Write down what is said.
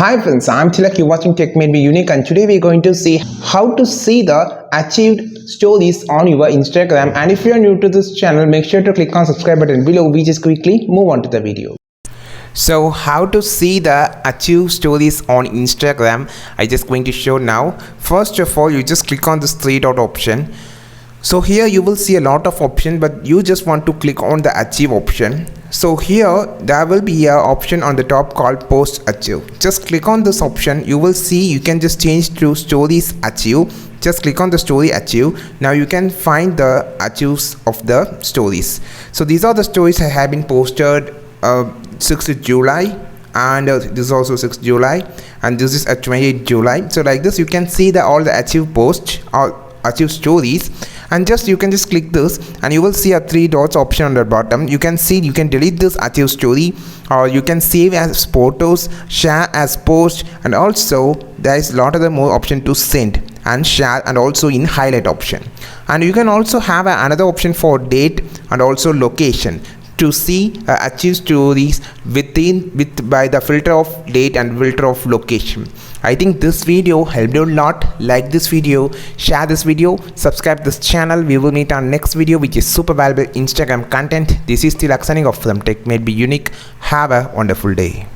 Hi friends, I'm Tilak, you're watching Tech Made Me Unique, and today we're going to see how to see the achieved stories on your Instagram. And if you're new to this channel, make sure to click on subscribe button below. We just quickly move on to the video. So how to see the achieved stories on Instagram, I just going to show now. First of all, you just click on this three dot option. So here you will see a lot of options, but you just want to click on the achieve option. So here there will be a option on the top called post achieve. Just click on this option. You will see you can just change to stories achieve. Just click on the story achieve. Now you can find the achieves of the stories. So these are the stories I have been posted 6th July, and this is also 6th July, and this is at 28th July. So like this you can see the all the achieve posts or achieve stories, and you can just click this and you will see a three dots option on the bottom. You can see you can delete this achieve story, or you can save as photos, share as post, and also there is a lot of the more option to send and share, and also in highlight option. And you can also have another option for date and also location to see achieve stories by the filter of date and filter of location. I think this video helped you a lot. Like this video, share this video, subscribe this channel. We will meet on next video, which is super valuable Instagram content. This is Tilak signing off from Tech Made Me Unique. Have a wonderful day.